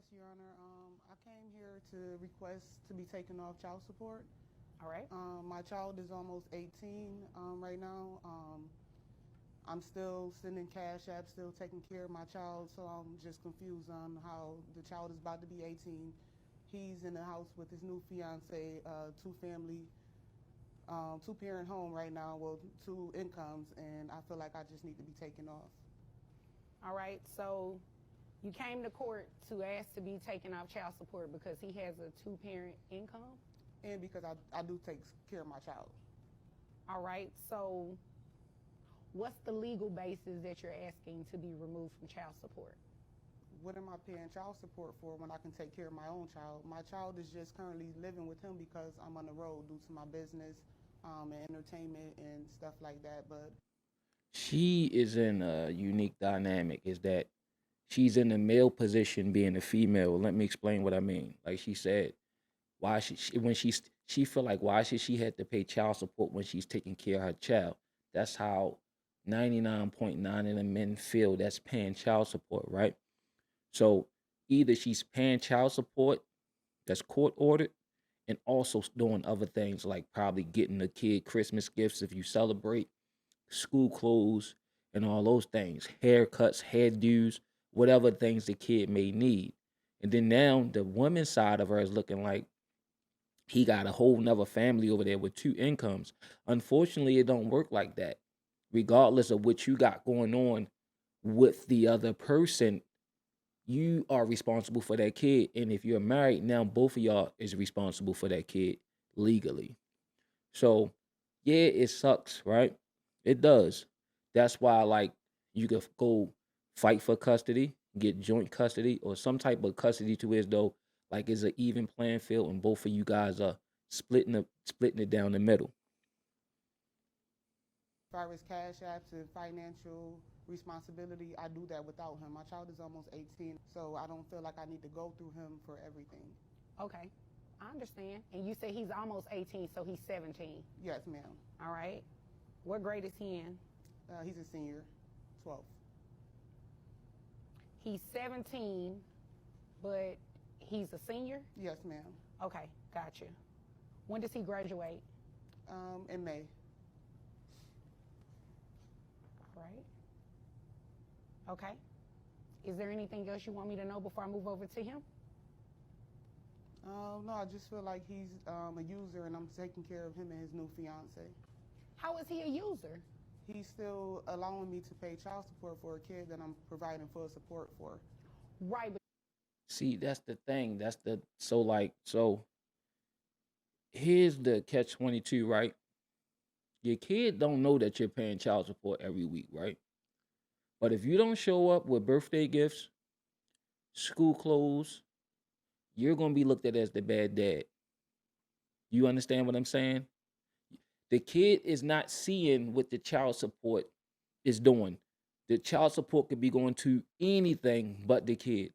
Yes, Your Honor. I came here to request to be taken off child support. All right. My child is almost 18 right now. I'm still sending cash apps, still taking care of my child, so I'm just confused on how the child is about to be 18. He's in the house with his new fiance, two-parent home right now, well, two incomes, and I feel like I just need to be taken off. All right. So you came to court to ask to be taken off child support because he has a two-parent income? And because I do take care of my child. All right. So what's the legal basis that you're asking to be removed from child support? What am I paying child support for when I can take care of my own child? My child is just currently living with him because I'm on the road due to my business and entertainment and stuff like that. But She is in a unique dynamic, is that she's in the male position being a female. Let me explain what I mean. Like she said, why should she when she feel like why should she have to pay child support when she's taking care of her child? That's how 99.9 of the men feel that's paying child support, right? So either she's paying child support that's court ordered and also doing other things like probably getting the kid Christmas gifts if you celebrate, school clothes, and all those things, haircuts, hairdos, whatever things the kid may need. And then now the woman's side of her is looking like he got a whole nother family over there with two incomes. Unfortunately, it don't work like that. Regardless of what you got going on with the other person, you are responsible for that kid. And if you're married, now both of y'all is responsible for that kid legally. So yeah, it sucks, right? It does. That's why like you could go fight for custody, get joint custody, or some type of custody to as though like it's an even playing field and both of you guys are splitting it down the middle. as far as cash apps and financial responsibility, I do that without him. My child is almost 18, so I don't feel like I need to go through him for everything. Okay. I understand. And you say he's almost 18, so he's 17. Yes, ma'am. All right. What grade is he in? He's a senior, 12th. He's 17, but he's a senior? Yes, ma'am. Okay, gotcha. When does he graduate? In May. Right. Okay. Is there anything else you want me to know before I move over to him? No, I just feel like he's a user and I'm taking care of him and his new fiance. How is he a user? He's still allowing me to pay child support for a kid that I'm providing full support for. Right. See, that's the thing. That's the so here's the catch 22, right? Your kid don't know that you're paying child support every week, right? But if you don't show up with birthday gifts, school clothes, you're gonna be looked at as the bad dad. You understand what I'm saying? The kid is not seeing what the child support is doing. The child support could be going to anything but the kid,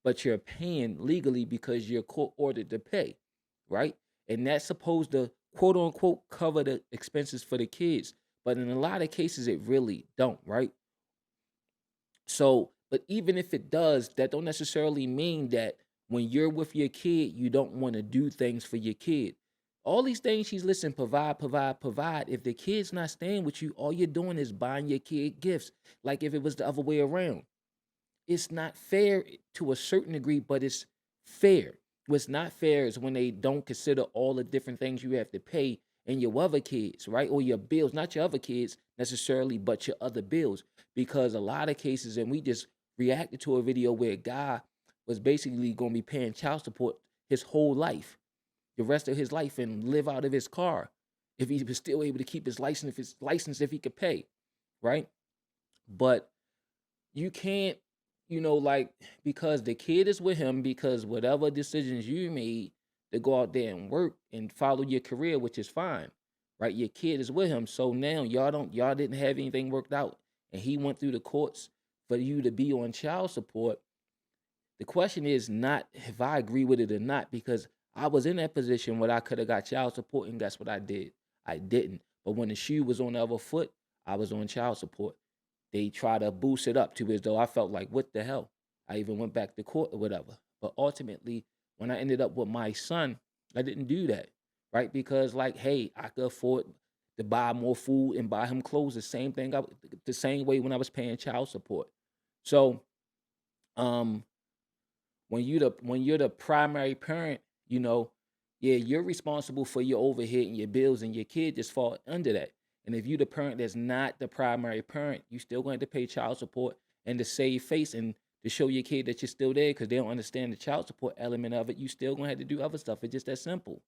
but you're paying legally because you're court ordered to pay, right? And that's supposed to quote unquote cover the expenses for the kids. But in a lot of cases, it really don't, right? So, but even if it does, that don't necessarily mean that when you're with your kid, you don't want to do things for your kid. All these things she's listing, provide, provide, provide. If the kid's not staying with you, all you're doing is buying your kid gifts. Like if it was the other way around. It's not fair to a certain degree, but it's fair. What's not fair is when they don't consider all the different things you have to pay and your other kids, right? Or your bills, not your other kids necessarily, but your other bills. Because a lot of cases, and we just reacted to a video where a guy was basically going to be paying child support his whole life, the rest of his life, and live out of his car if he was still able to keep his license if he could pay, right? But you can't, like because the kid is with him, because whatever decisions you made to go out there and work and follow your career, which is fine, right? Your kid is with him, so now y'all didn't have anything worked out, and he went through the courts for you to be on child support. The question is not if I agree with it or not, because I was in that position where I could have got child support, and guess what I did? I didn't. But when the shoe was on the other foot, I was on child support. They try to boost it up to as though I felt like, what the hell? I even went back to court or whatever. But ultimately, when I ended up with my son, I didn't do that, right? Because like, hey, I could afford to buy more food and buy him clothes. The same way when I was paying child support. So, um, when you're the primary parent, you know, yeah, you're responsible for your overhead and your bills, and your kid just fall under that. And if you the parent that's not the primary parent, you still going to pay child support and to save face and to show your kid that you're still there because they don't understand the child support element of it. You still gonna have to do other stuff. It's just that simple.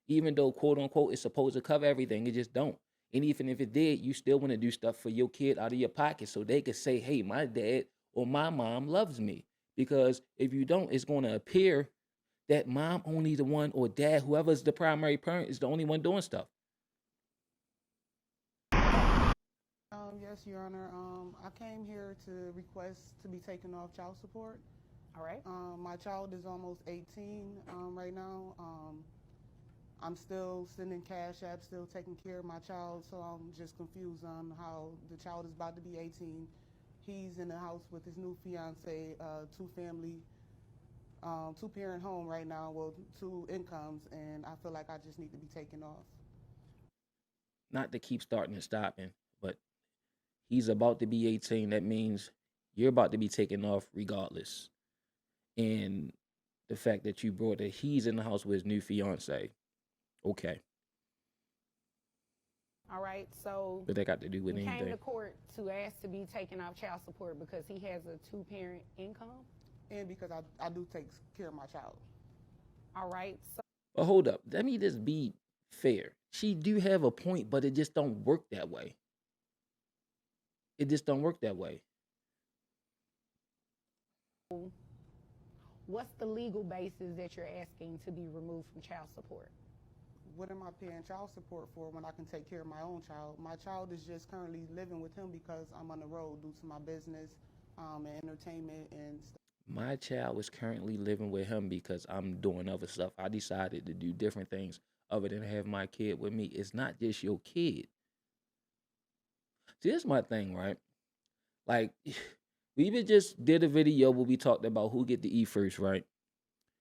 Even though quote unquote it's supposed to cover everything, it just don't. And even if it did, you still want to do stuff for your kid out of your pocket so they could say, hey, my dad or my mom loves me. Because if you don't, it's going to appear that mom only the one, or dad, whoever's the primary parent, is the only one doing stuff. Yes, Your Honor. I came here to request to be taken off child support. All right. My child is almost 18 right now. I'm still sending cash apps, still taking care of my child, so I'm just confused on how the child is about to be 18. He's in the house with his new fiance, two-parent home right now, well, two incomes, and I feel like I just need to be taken off. Not to keep starting and stopping, but he's about to be 18. That means you're about to be taken off regardless. And the fact that you brought that he's in the house with his new fiance. Okay. All right. So What that got to do with you came anything? to court to ask to be taken off child support because he has a two-parent income. And because I do take care of my child. All right. So But hold up. Let me just be fair. She do have a point, but it just don't work that way. It just don't work that way. what's the legal basis that you're asking to be removed from child support? What am I paying child support for when I can take care of my own child? My child is just currently living with him because I'm on the road due to my business and entertainment and stuff. My child is currently living with him because I'm doing other stuff. I decided to do different things other than have my kid with me. It's not just your kid. See, this is my thing, right? Like, we even just did a video where we talked about who get to eat first, right?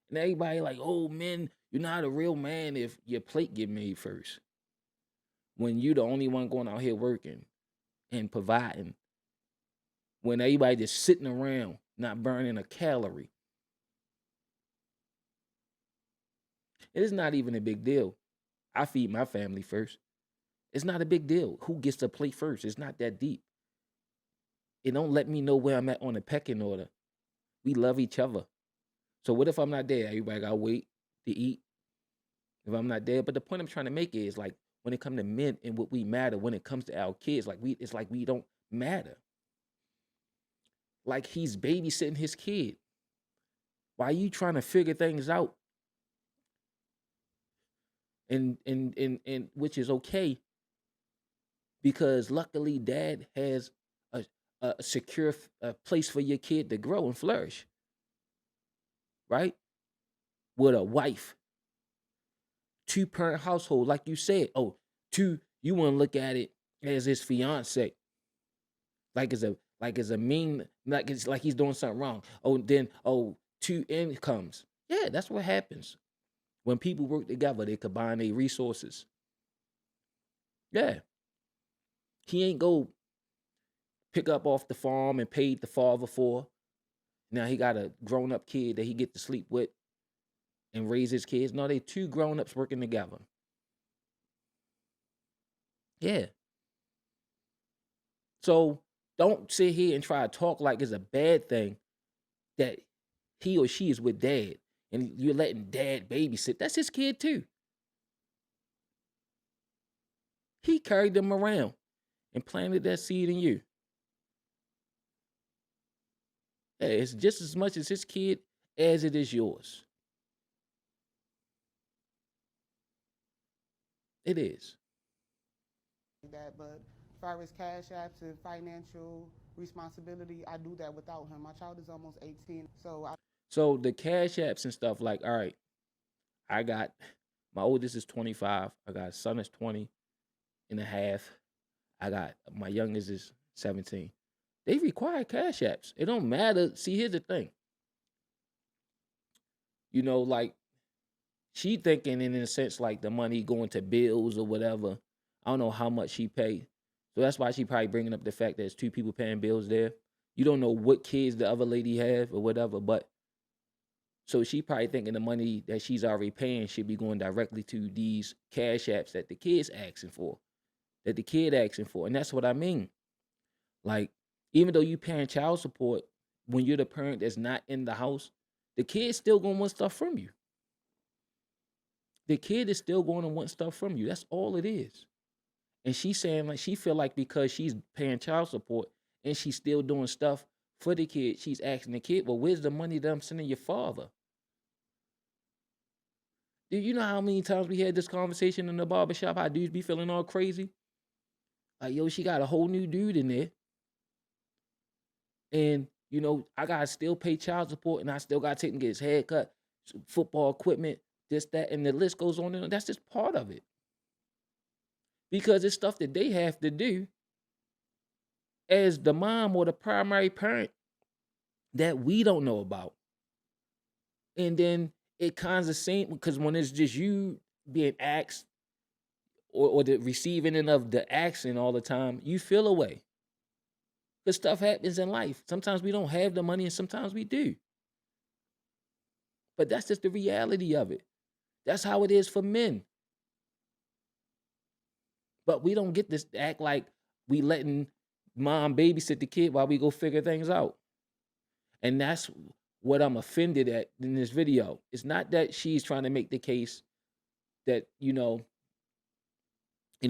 And everybody like, oh, man, you're not a real man if your plate get made first. When you the only one going out here working and providing. When everybody just sitting around, not burning a calorie. It is not even a big deal. I feed my family first. It's not a big deal. Who gets to plate first? It's not that deep. It don't let me know where I'm at on the pecking order. We love each other. So what if I'm not there? Everybody gotta wait to eat. If I'm not there, but the point I'm trying to make is like when it comes to men and what we matter, when it comes to our kids, it's like we don't matter. Like he's babysitting his kid. Why are you trying to figure things out? And which is okay because luckily dad has a secure place for your kid to grow and flourish, right? With a wife, two-parent household, like you said. Oh, you want to look at it as his fiance, like it's a mean, like he's doing something wrong. Two incomes. Yeah, that's what happens when people work together. They combine their resources. Yeah, he ain't go pick up off the farm and paid the father for. Now he got a grown-up kid that he get to sleep with and raise his kids. No, they two grown-ups working together. Yeah. So don't sit here and try to talk like it's a bad thing that he or she is with dad and you're letting dad babysit. That's his kid too. He carried them around and planted that seed in you. Yeah, it's just as much as his kid as it is yours. It is. That, but as far as cash apps and financial responsibility, I do that without him. My child is almost 18, So the cash apps and stuff, like, all right, I got my oldest is 25. I got a son is 20 and a half. I got my youngest is 17. They require cash apps. It don't matter. See, here's the thing. You know, like she thinking in a sense like the money going to bills or whatever. I don't know how much she paid. So that's why she probably bringing up the fact that there's two people paying bills there. You don't know what kids the other lady have or whatever, but so she probably thinking the money that she's already paying should be going directly to these cash apps that the kid's asking for, that the kid asking for. And that's what I mean. Like, even though you paying child support, when you're the parent that's not in the house, the kid's still gonna want stuff from you. The kid is still going to want stuff from you. That's all it is. And she's saying like she feel like because she's paying child support and she's still doing stuff for the kid, she's asking the kid, well, where's the money that I'm sending your father? Do you know how many times we had this conversation in the barbershop? How dudes be feeling all crazy? Like, yo, she got a whole new dude in there. And, you know, I got to still pay child support and I still got to take him to get his haircut, football equipment, this, that, and the list goes on and on. That's just part of it. Because it's stuff that they have to do as the mom or the primary parent that we don't know about. And then it kind of seems, because when it's just you being asked or the receiving end of the action all the time, you feel away. Because stuff happens in life. Sometimes we don't have the money and sometimes we do. But that's just the reality of it. That's how it is for men. But we don't get this to act like we letting mom babysit the kid while we go figure things out. And that's what I'm offended at in this video. It's not that she's trying to make the case that, you know,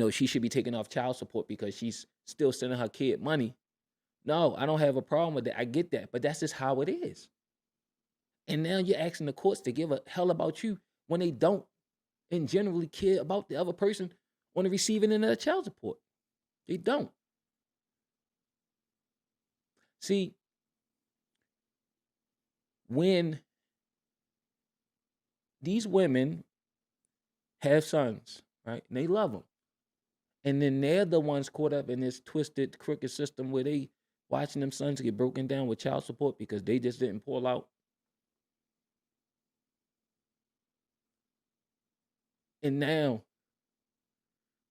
she should be taking off child support because she's still sending her kid money. No, I don't have a problem with that. I get that. But that's just how it is. And now you're asking the courts to give a hell about you when they don't and generally care about the other person on the receiving end of the child support. They don't. See, when these women have sons, right, and they love them, and then they're the ones caught up in this twisted, crooked system where they watching them sons get broken down with child support because they just didn't pull out. And now,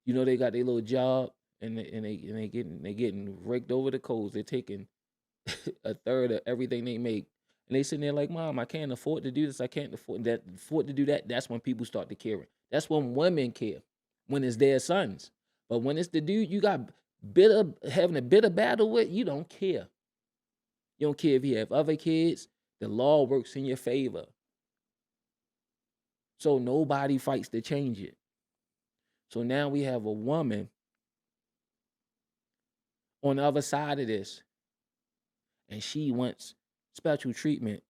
they got their little job and they getting raked over the coals. They're taking a third of everything they make. And they sitting there like, Mom, I can't afford to do this. I can't afford to do that. That's when people start to care. That's when women care, when it's their sons. But when it's the dude you got having a bitter battle with, you don't care. You don't care if you have other kids. The law works in your favor. So nobody fights to change it. So now we have a woman on the other side of this, and she wants special treatment,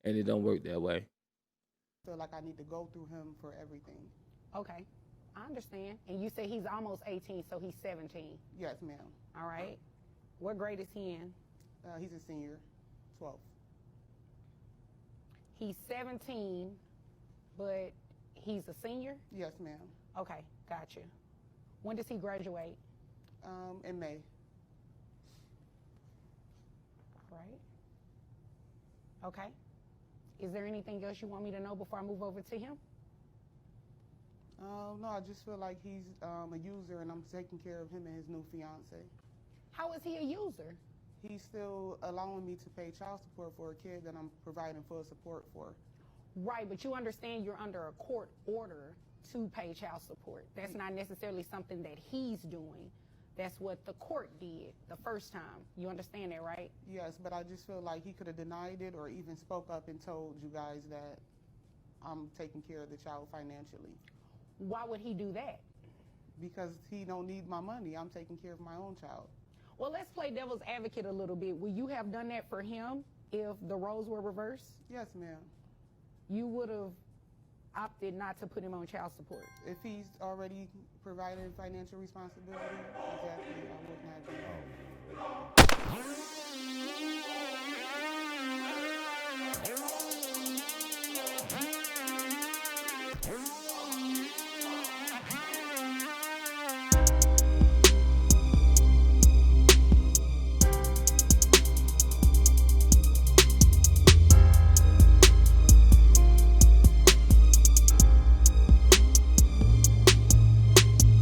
and it don't work that way. I feel like I need to go through him for everything. Okay, I understand. And you say he's almost 18, so he's 17. Yes, ma'am. All right. What grade is he in? He's a senior, 12th. He's 17, but he's a senior? Yes, ma'am. Okay, gotcha. When does he graduate? In May. Right. Okay. Is there anything else you want me to know before I move over to him? No, I just feel like he's a user and I'm taking care of him and his new fiance. How is he a user? He's still allowing me to pay child support for a kid that I'm providing full support for. Right, but you understand you're under a court order to pay child support. That's not necessarily something that he's doing. That's what the court did the first time. You understand that, right? Yes, but I just feel like he could have denied it or even spoke up and told you guys that I'm taking care of the child financially. Why would he do that? Because he don't need my money. I'm taking care of my own child. Well, let's play devil's advocate a little bit. Would you have done that for him if the roles were reversed? Yes, ma'am. You would have opted not to put him on child support. If he's already provided financial responsibility, exactly, I would not do that.